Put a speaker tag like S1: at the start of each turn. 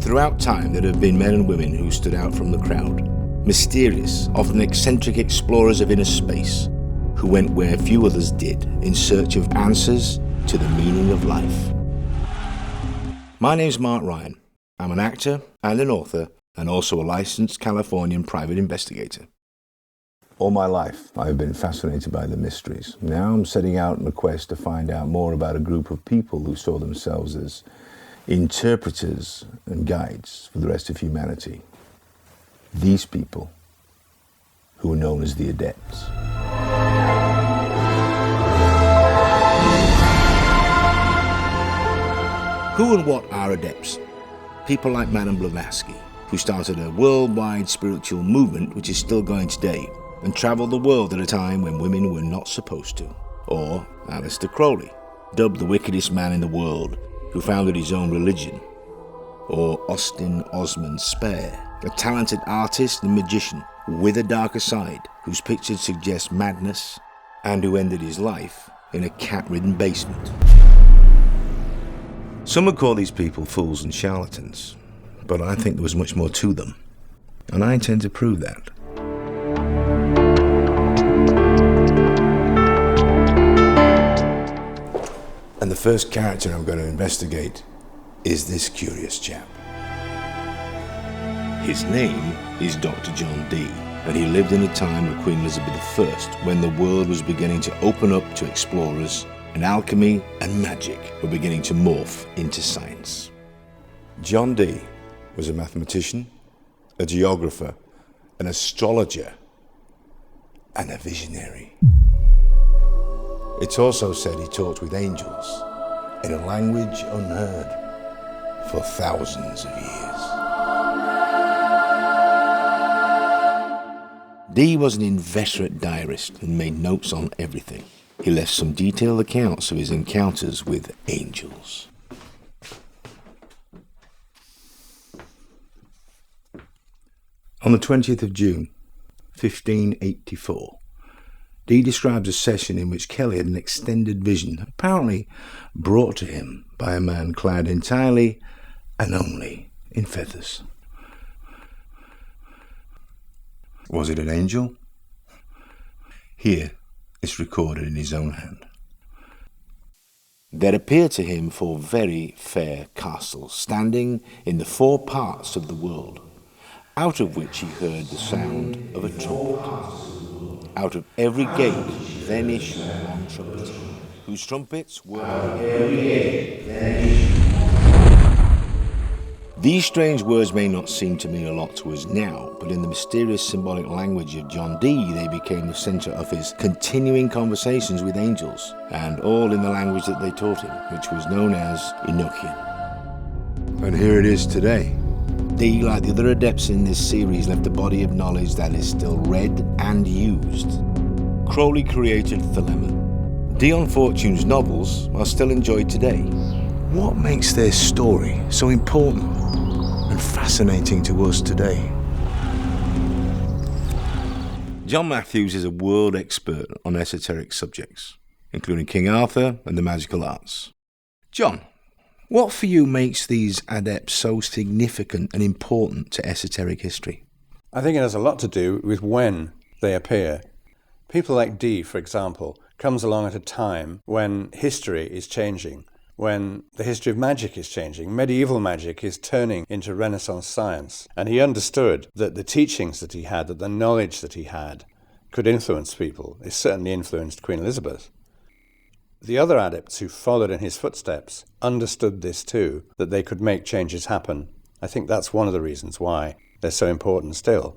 S1: Throughout time, there have been men and women who stood out from the crowd. Mysterious, often eccentric explorers of inner space, who went where few others did in search of answers to the meaning of life. My name's Mark Ryan. I'm an actor and an author, and also a licensed Californian private investigator. All my life, I've been fascinated by the mysteries. Now I'm setting out on a quest to find out more about a group of people who saw themselves as interpreters and guides for the rest of humanity. These people, who are known as the Adepts. Who and what are Adepts? People like Madame Blavatsky, who started a worldwide spiritual movement which is still going today, and travelled the world at a time when women were not supposed to. Or Aleister Crowley, dubbed the wickedest man in the world, who founded his own religion. Or Austin Osman Spare, a talented artist and magician with a darker side, whose pictures suggest madness, and who ended his life in a cat-ridden basement. Some would call these people fools and charlatans, but I think there was much more to them, and I intend to prove that. And the first character I'm going to investigate is this curious chap. His name is Dr. John Dee, and he lived in a time of Queen Elizabeth I, when the world was beginning to open up to explorers, and alchemy and magic were beginning to morph into science. John Dee was a mathematician, a geographer, an astrologer, and a visionary. It's also said he talked with angels in a language unheard for thousands of years. Dee was an inveterate diarist and made notes on everything. He left some detailed accounts of his encounters with angels. On the 20th of June, 1584, Dee describes a session in which Kelly had an extended vision, apparently brought to him by a man clad entirely and only in feathers. Was it an angel? Here, it's recorded in his own hand. There appeared to him 4 very fair castles, standing in the 4 parts of the world, out of which he heard the sound of a trumpet. Out of every gate then issued one trumpet, whose trumpets were every gate then issued. These strange words may not seem to mean a lot to us now, but in the mysterious symbolic language of John Dee, they became the centre of his continuing conversations with angels, and all in the language that they taught him, which was known as Enochian. And here it is today. Dee, like the other Adepts in this series, left a body of knowledge that is still read and used. Crowley created Thelema. Dion Fortune's novels are still enjoyed today. What makes their story so important and fascinating to us today? John Matthews is a world expert on esoteric subjects, including King Arthur and the magical arts. John, what for you makes these adepts so significant and important to esoteric history?
S2: I think it has a lot to do with when they appear. People like Dee, for example, comes along at a time when history is changing, when the history of magic is changing. Medieval magic is turning into Renaissance science. And he understood that the teachings that he had, that the knowledge that he had, could influence people. It certainly influenced Queen Elizabeth. The other adepts who followed in his footsteps understood this too, that they could make changes happen. I think that's one of the reasons why they're so important still.